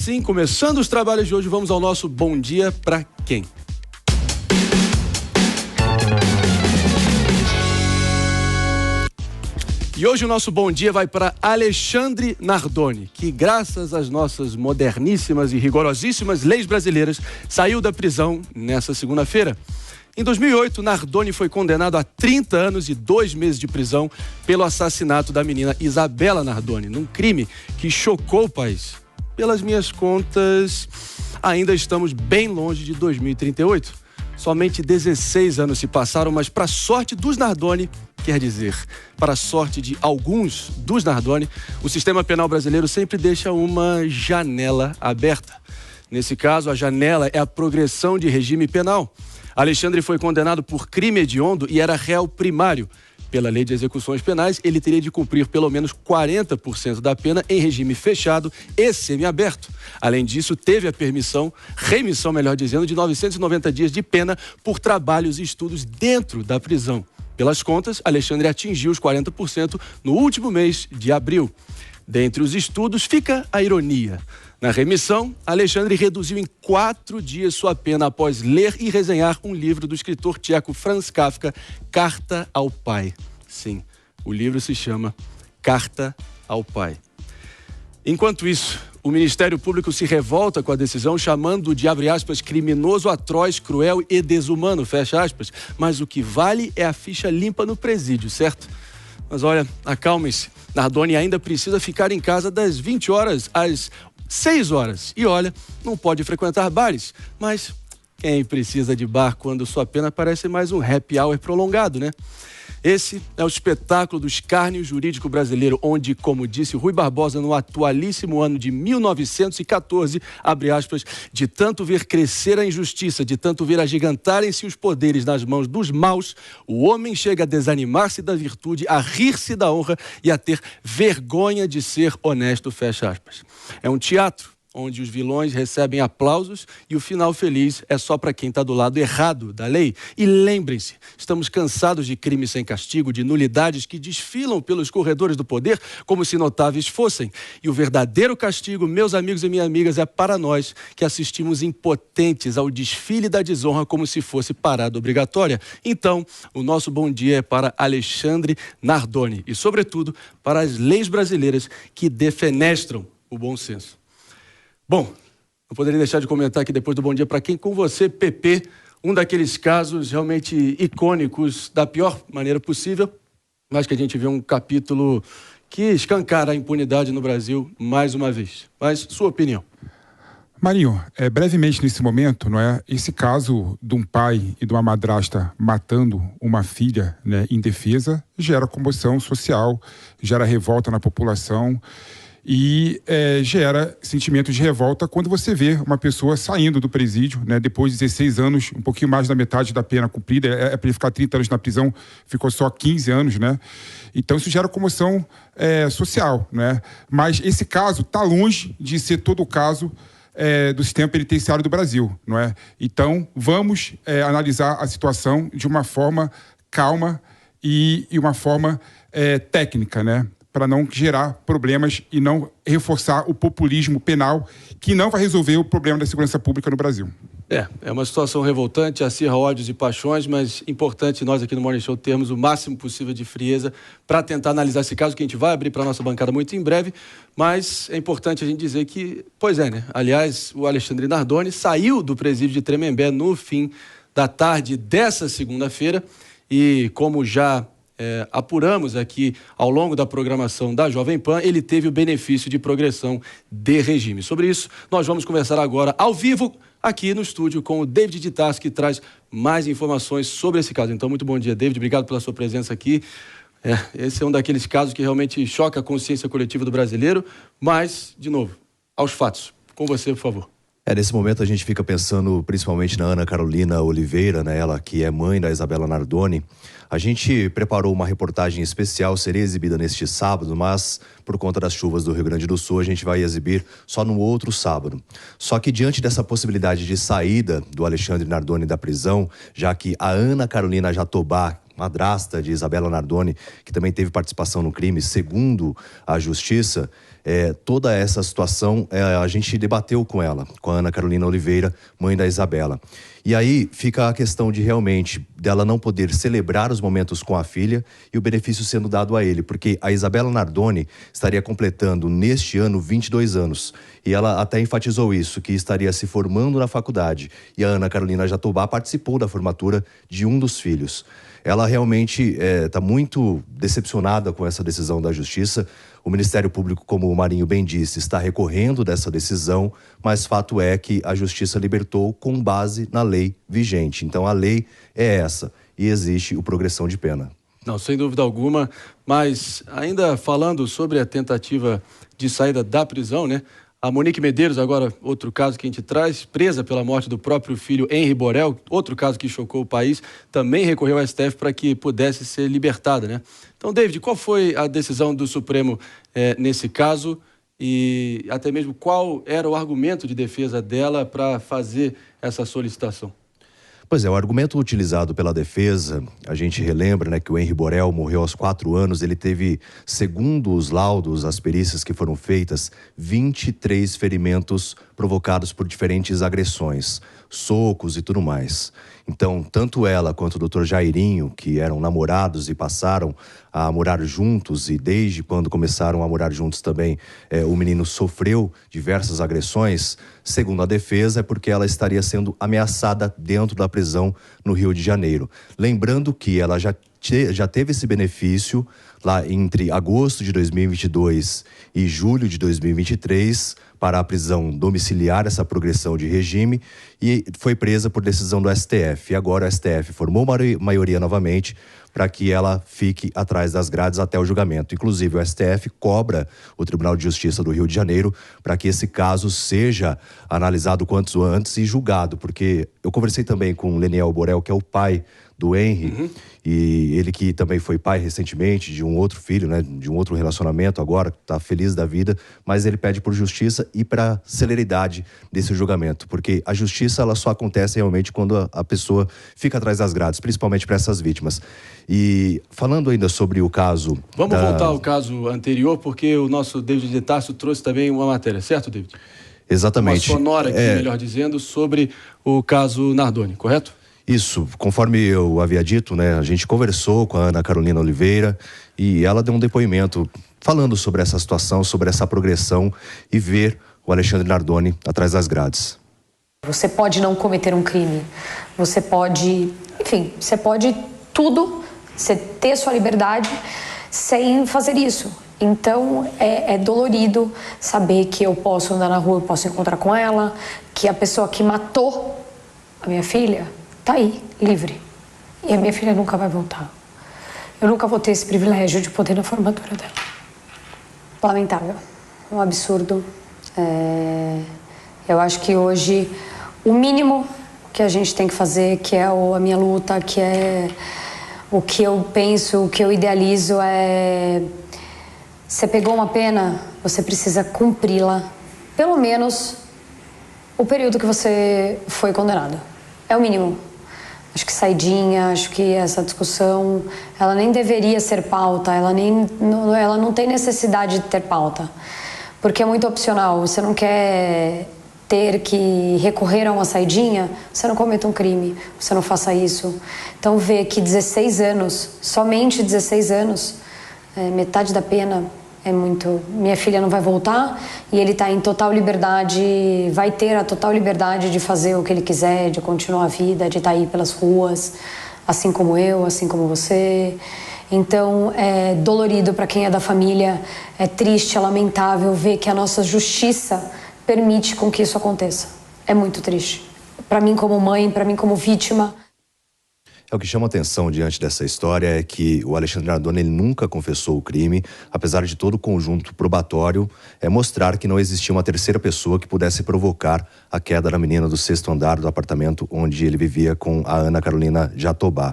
Sim, começando os trabalhos de hoje, vamos ao nosso Bom Dia Pra Quem? E hoje o nosso bom dia vai para Alexandre Nardoni, que graças às nossas moderníssimas e rigorosíssimas leis brasileiras, saiu da prisão nessa segunda-feira. Em 2008, Nardoni foi condenado a 30 anos e 2 meses de prisão pelo assassinato da menina Isabela Nardoni, num crime que chocou o país. Pelas minhas contas, ainda estamos bem longe de 2038. Somente 16 anos se passaram, mas para a sorte dos Nardoni, quer dizer, para a sorte de alguns dos Nardoni, o sistema penal brasileiro sempre deixa uma janela aberta. Nesse caso, a janela é a progressão de regime penal. Alexandre foi condenado por crime hediondo e era réu primário. Pela lei de execuções penais, ele teria de cumprir pelo menos 40% da pena em regime fechado e semiaberto. Além disso, teve a remissão, de 990 dias de pena por trabalhos e estudos dentro da prisão. Pelas contas, Alexandre atingiu os 40% no último mês de abril. Dentre os estudos, fica a ironia. Na remissão, Alexandre reduziu em 4 dias sua pena após ler e resenhar um livro do escritor tcheco Franz Kafka, Carta ao Pai. Sim, o livro se chama Carta ao Pai. Enquanto isso, o Ministério Público se revolta com a decisão, chamando de, abre aspas, criminoso, atroz, cruel e desumano, fecha aspas. Mas o que vale é a ficha limpa no presídio, certo? Mas olha, acalmem-se. Nardoni ainda precisa ficar em casa das 20 horas às 6 horas. E olha, não pode frequentar bares. Mas quem precisa de bar quando sua pena parece mais um happy hour prolongado, né? Esse é o espetáculo do escárnio jurídico brasileiro, onde, como disse Rui Barbosa no atualíssimo ano de 1914, abre aspas, de tanto ver crescer a injustiça, de tanto ver agigantarem-se os poderes nas mãos dos maus, o homem chega a desanimar-se da virtude, a rir-se da honra e a ter vergonha de ser honesto, fecha aspas. É um teatro onde os vilões recebem aplausos e o final feliz é só para quem está do lado errado da lei. E lembrem-se, estamos cansados de crimes sem castigo, de nulidades que desfilam pelos corredores do poder como se notáveis fossem. E o verdadeiro castigo, meus amigos e minhas amigas, é para nós que assistimos impotentes ao desfile da desonra como se fosse parada obrigatória. Então, o nosso bom dia é para Alexandre Nardoni e, sobretudo, para as leis brasileiras que defenestram o bom senso. Bom, não poderia deixar de comentar aqui depois do Bom Dia para Quem, com você, PP, um daqueles casos realmente icônicos da pior maneira possível, mas que a gente vê um capítulo que escancara a impunidade no Brasil mais uma vez. Mas, sua opinião? Marinho, brevemente nesse momento, não é? Esse caso de um pai e de uma madrasta matando uma filha, né, indefesa, gera comoção social, gera revolta na população, e gera sentimento de revolta quando você vê uma pessoa saindo do presídio, né, depois de 16 anos, um pouquinho mais da metade da pena cumprida, para ele ficar 30 anos na prisão, ficou só 15 anos, né? Então isso gera comoção social, né? Mas esse caso está longe de ser todo o caso do sistema penitenciário do Brasil, não é? Então vamos analisar a situação de uma forma calma e uma forma técnica, né? Para não gerar problemas e não reforçar o populismo penal, que não vai resolver o problema da segurança pública no Brasil. É uma situação revoltante, acirra ódios e paixões, mas importante nós aqui no Morning Show termos o máximo possível de frieza para tentar analisar esse caso, que a gente vai abrir para a nossa bancada muito em breve, mas é importante a gente dizer que, né? Aliás, o Alexandre Nardoni saiu do presídio de Tremembé no fim da tarde dessa segunda-feira e, como já apuramos aqui ao longo da programação da Jovem Pan, ele teve o benefício de progressão de regime. Sobre isso, nós vamos conversar agora ao vivo aqui no estúdio com o David de Tarso, que traz mais informações sobre esse caso. Então, muito bom dia, David. Obrigado pela sua presença aqui. Esse é um daqueles casos que realmente choca a consciência coletiva do brasileiro, mas, de novo, aos fatos. Com você, por favor. Nesse momento a gente fica pensando principalmente na Ana Carolina Oliveira, né, ela que é mãe da Isabela Nardoni. A gente preparou uma reportagem especial, seria exibida neste sábado, mas por conta das chuvas do Rio Grande do Sul a gente vai exibir só no outro sábado. Só que diante dessa possibilidade de saída do Alexandre Nardoni da prisão, já que a Ana Carolina Jatobá madrasta de Isabela Nardoni, que também teve participação no crime, segundo a Justiça, toda essa situação a gente debateu com ela, com a Ana Carolina Oliveira, mãe da Isabela. E aí fica a questão de realmente dela não poder celebrar os momentos com a filha e o benefício sendo dado a ele, porque a Isabela Nardoni estaria completando neste ano 22 anos. E ela até enfatizou isso, que estaria se formando na faculdade. E a Ana Carolina Jatobá participou da formatura de um dos filhos. Ela realmente está muito decepcionada com essa decisão da Justiça. O Ministério Público, como o Marinho bem disse, está recorrendo dessa decisão, mas fato é que a Justiça libertou com base na lei vigente. Então a lei é essa e existe o progressão de pena. Não, sem dúvida alguma, mas ainda falando sobre a tentativa de saída da prisão, né? A Monique Medeiros, agora outro caso que a gente traz, presa pela morte do próprio filho Henri Borel, outro caso que chocou o país, também recorreu ao STF para que pudesse ser libertada, né? Então, David, qual foi a decisão do Supremo nesse caso e até mesmo qual era o argumento de defesa dela para fazer essa solicitação? Pois é, o argumento utilizado pela defesa, a gente relembra, né, que o Henri Borel morreu aos 4 anos, ele teve, segundo os laudos, as perícias que foram feitas, 23 ferimentos provocados por diferentes agressões, socos e tudo mais. Então, tanto ela quanto o Dr. Jairinho, que eram namorados e passaram a morar juntos, e desde quando começaram a morar juntos também, o menino sofreu diversas agressões, segundo a defesa, é porque ela estaria sendo ameaçada dentro da prisão no Rio de Janeiro. Lembrando que ela já teve esse benefício lá entre agosto de 2022 e julho de 2023 para a prisão domiciliar, essa progressão de regime, e foi presa por decisão do STF. E agora o STF formou maioria novamente para que ela fique atrás das grades até o julgamento. Inclusive, o STF cobra o Tribunal de Justiça do Rio de Janeiro para que esse caso seja analisado quanto antes e julgado, porque eu conversei também com o Leniel Borel, que é o pai do Henri, e ele que também foi pai recentemente de um outro filho, né, de um outro relacionamento agora, está feliz da vida, mas ele pede por justiça e para celeridade desse julgamento, porque a justiça ela só acontece realmente quando a pessoa fica atrás das grades, principalmente para essas vítimas. E falando ainda sobre o caso... Vamos voltar ao caso anterior, porque o nosso David de Tarso trouxe também uma matéria, certo, David? Exatamente. Uma sonora aqui, melhor dizendo, sobre o caso Nardoni, correto? Isso, conforme eu havia dito, né, a gente conversou com a Ana Carolina Oliveira e ela deu um depoimento falando sobre essa situação, sobre essa progressão e ver o Alexandre Nardoni atrás das grades. Você pode não cometer um crime, você pode, enfim, você pode tudo, você ter sua liberdade sem fazer isso. Então é dolorido saber que eu posso andar na rua, eu posso encontrar com ela, que a pessoa que matou a minha filha tá aí, livre. E a minha filha nunca vai voltar. Eu nunca vou ter esse privilégio de poder na formatura dela. Lamentável. Um absurdo. Eu acho que hoje o mínimo que a gente tem que fazer, que é a minha luta, que é o que eu penso, o que eu idealizo é... Você pegou uma pena, você precisa cumpri-la. Pelo menos o período que você foi condenado. É o mínimo. Acho que saidinha, acho que essa discussão, ela nem deveria ser pauta, ela não tem necessidade de ter pauta, porque é muito opcional. Você não quer ter que recorrer a uma saidinha, você não cometa um crime, você não faça isso. Então ver que 16 anos, somente 16 anos, metade da pena é muito... Minha filha não vai voltar e ele está em total liberdade, vai ter a total liberdade de fazer o que ele quiser, de continuar a vida, de estar aí pelas ruas, assim como eu, assim como você. Então, é dolorido para quem é da família, é triste, é lamentável ver que a nossa justiça permite com que isso aconteça. É muito triste. Para mim como mãe, para mim como vítima... O que chama atenção diante dessa história é que o Alexandre Nardoni ele nunca confessou o crime, apesar de todo o conjunto probatório mostrar que não existia uma terceira pessoa que pudesse provocar a queda da menina do 6º andar do apartamento onde ele vivia com a Ana Carolina Jatobá.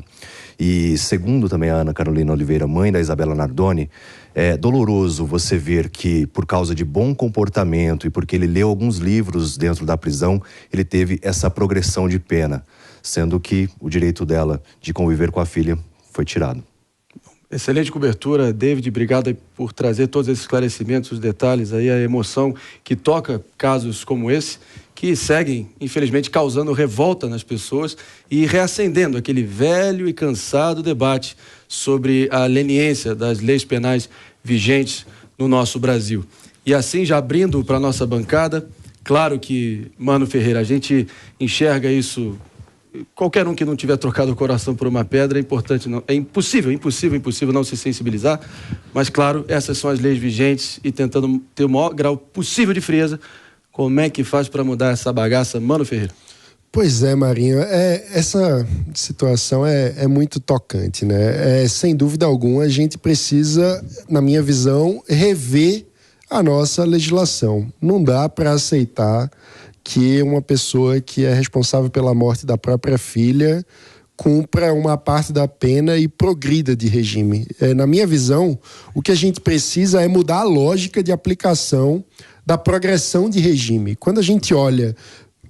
E segundo também a Ana Carolina Oliveira, mãe da Isabela Nardoni, é doloroso você ver que por causa de bom comportamento e porque ele leu alguns livros dentro da prisão, ele teve essa progressão de pena, sendo que o direito dela de conviver com a filha foi tirado. Excelente cobertura, David, obrigado por trazer todos esses esclarecimentos, os detalhes, aí a emoção que toca casos como esse, que seguem, infelizmente, causando revolta nas pessoas e reacendendo aquele velho e cansado debate sobre a leniência das leis penais vigentes no nosso Brasil. E assim, já abrindo para a nossa bancada, claro que, Mano Ferreira, a gente enxerga isso. Qualquer um que não tiver trocado o coração por uma pedra é importante, não, é impossível não se sensibilizar, mas claro, essas são as leis vigentes e tentando ter o maior grau possível de frieza. Como é que faz para mudar essa bagaça, Mano Ferreira? Pois é, Marinho, essa situação é muito tocante, né? Sem dúvida alguma, a gente precisa, na minha visão, rever a nossa legislação. Não dá para aceitar que uma pessoa que é responsável pela morte da própria filha cumpra uma parte da pena e progrida de regime. Na minha visão, o que a gente precisa é mudar a lógica de aplicação da progressão de regime. Quando a gente olha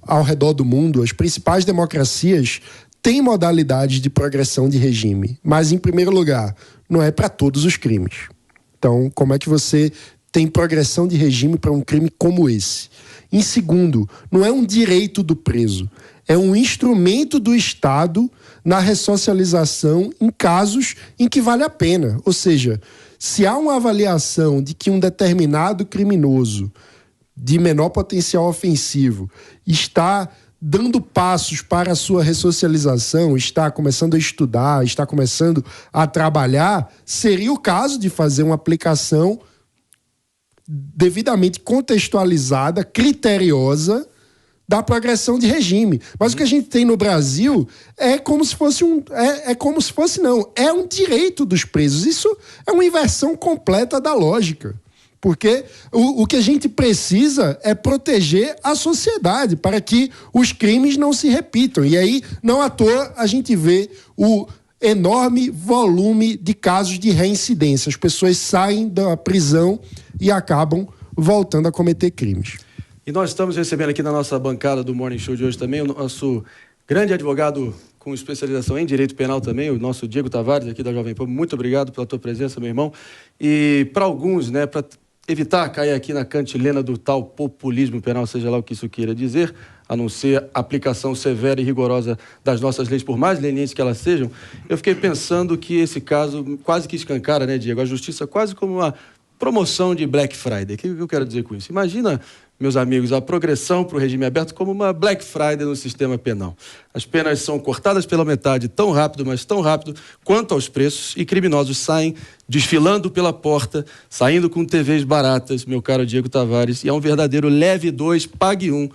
ao redor do mundo, as principais democracias têm modalidades de progressão de regime, mas, em primeiro lugar, não é para todos os crimes. Então, como é que você tem progressão de regime para um crime como esse? Em segundo, não é um direito do preso, é um instrumento do Estado na ressocialização em casos em que vale a pena. Ou seja, se há uma avaliação de que um determinado criminoso de menor potencial ofensivo está dando passos para a sua ressocialização, está começando a estudar, está começando a trabalhar, seria o caso de fazer uma aplicação devidamente contextualizada, criteriosa, da progressão de regime. Mas o que a gente tem no Brasil é como se fosse é um direito dos presos. Isso é uma inversão completa da lógica. Porque o que a gente precisa é proteger a sociedade para que os crimes não se repitam. E aí, não à toa, a gente vê o enorme volume de casos de reincidência. As pessoas saem da prisão e acabam voltando a cometer crimes. E nós estamos recebendo aqui na nossa bancada do Morning Show de hoje também o nosso grande advogado com especialização em direito penal também, o nosso Diego Tavares, aqui da Jovem Pan. Muito obrigado pela tua presença, meu irmão. E para alguns, né, para evitar cair aqui na cantilena do tal populismo penal, seja lá o que isso queira dizer, a não ser a aplicação severa e rigorosa das nossas leis, por mais lenientes que elas sejam, eu fiquei pensando que esse caso quase que escancara, né, Diego, a justiça quase como uma promoção de Black Friday. O que eu quero dizer com isso? Imagina, meus amigos, a progressão para o regime aberto como uma Black Friday no sistema penal. As penas são cortadas pela metade tão rápido, mas tão rápido quanto aos preços, e criminosos saem desfilando pela porta, saindo com TVs baratas, meu caro Diego Tavares, e é um verdadeiro leve 2, pague 1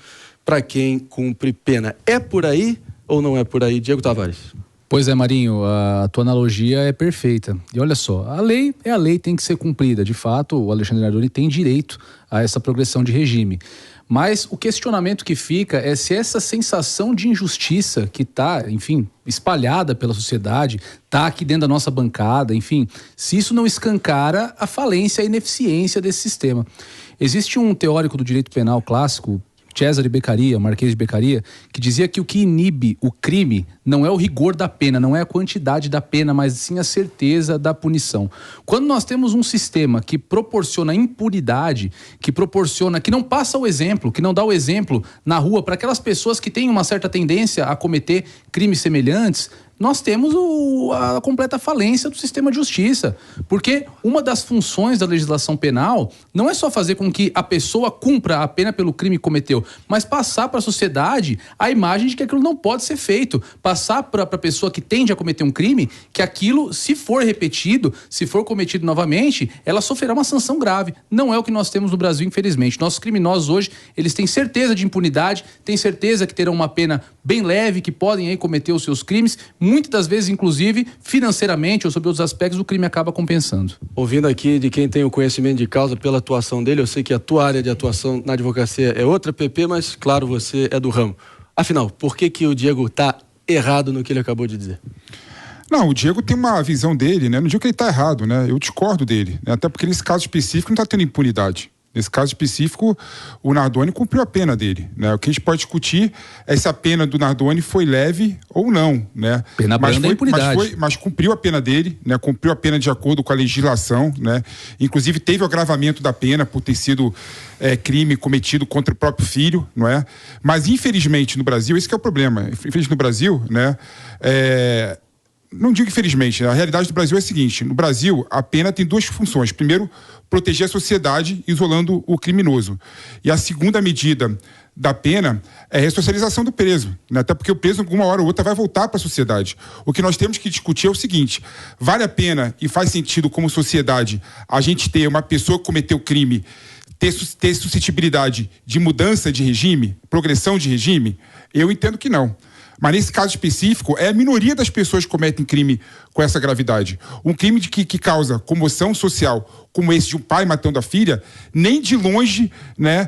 para quem cumpre pena. É por aí ou não é por aí, Diego Tavares? Pois é, Marinho, a tua analogia é perfeita. E olha só, a lei é a lei, tem que ser cumprida. De fato, o Alexandre Nardoni tem direito a essa progressão de regime. Mas o questionamento que fica é se essa sensação de injustiça que está, enfim, espalhada pela sociedade, está aqui dentro da nossa bancada, enfim, se isso não escancara a falência e a ineficiência desse sistema. Existe um teórico do direito penal clássico, Cesare Beccaria, Marquês de Beccaria, que dizia que o que inibe o crime não é o rigor da pena, não é a quantidade da pena, mas sim a certeza da punição. Quando nós temos um sistema que proporciona impunidade, que não passa o exemplo, que não dá o exemplo na rua para aquelas pessoas que têm uma certa tendência a cometer crimes semelhantes, nós temos a completa falência do sistema de justiça. Porque uma das funções da legislação penal não é só fazer com que a pessoa cumpra a pena pelo crime que cometeu, mas passar para a sociedade a imagem de que aquilo não pode ser feito. Passar para a pessoa que tende a cometer um crime que aquilo, se for repetido, se for cometido novamente, ela sofrerá uma sanção grave. Não é o que nós temos no Brasil, infelizmente. Nossos criminosos hoje, eles têm certeza de impunidade, têm certeza que terão uma pena bem leve, que podem aí cometer os seus crimes. Muitas das vezes, inclusive, financeiramente ou sobre outros aspectos, o crime acaba compensando. Ouvindo aqui de quem tem o conhecimento de causa pela atuação dele, eu sei que a tua área de atuação na advocacia é outra, PP, mas, claro, você é do ramo. Afinal, por que o Diego está errado no que ele acabou de dizer? Não, o Diego tem uma visão dele, né? Não digo que ele está errado, né? Eu discordo dele, né? Até porque nesse caso específico não está tendo impunidade. Nesse caso específico, o Nardoni cumpriu a pena dele, né? O que a gente pode discutir é se a pena do Nardoni foi leve ou não, né? Pena branda é impunidade. Mas cumpriu a pena dele, né? Cumpriu a pena de acordo com a legislação, né? Inclusive teve o agravamento da pena por ter sido crime cometido contra o próprio filho, não é? Mas infelizmente no Brasil, esse que é o problema. Infelizmente no Brasil, né? Não digo infelizmente, a realidade do Brasil é a seguinte: no Brasil, a pena tem duas funções. Primeiro, proteger a sociedade isolando o criminoso. E a segunda medida da pena é a ressocialização do preso, né? Até porque o preso, alguma hora ou outra, vai voltar para a sociedade. O que nós temos que discutir é o seguinte: vale a pena e faz sentido como sociedade a gente ter uma pessoa que cometeu crime ter suscetibilidade de mudança de regime, progressão de regime? Eu entendo que não. Mas nesse caso específico, é a minoria das pessoas que cometem crime com essa gravidade. Um crime que causa comoção social, como esse de um pai matando a filha, nem de longe, né,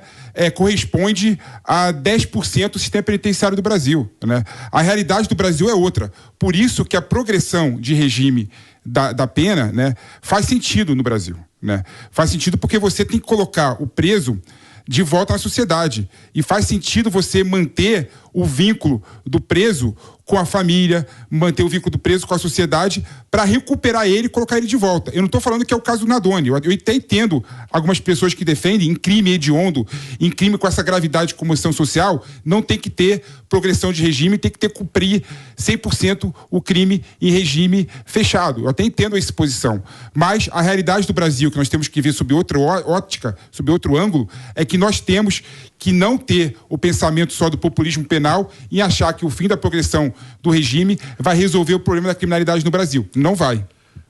corresponde a 10% do sistema penitenciário do Brasil, né? A realidade do Brasil é outra. Por isso que a progressão de regime da pena, né, faz sentido no Brasil, né? Faz sentido porque você tem que colocar o preso de volta à sociedade. E faz sentido você manter o vínculo do preso com a família, manter o vínculo do preso com a sociedade para recuperar ele e colocar ele de volta. Eu não estou falando que é o caso do Nardoni. Eu até entendo algumas pessoas que defendem em crime hediondo, em crime com essa gravidade de comoção social, não tem que ter progressão de regime, tem que ter cumprir 100% o crime em regime fechado. Eu até entendo essa posição. Mas a realidade do Brasil, que nós temos que ver sob outra ótica, sob outro ângulo, é que nós temos que não ter o pensamento só do populismo penal e achar que o fim da progressão do regime vai resolver o problema da criminalidade no Brasil. Não vai.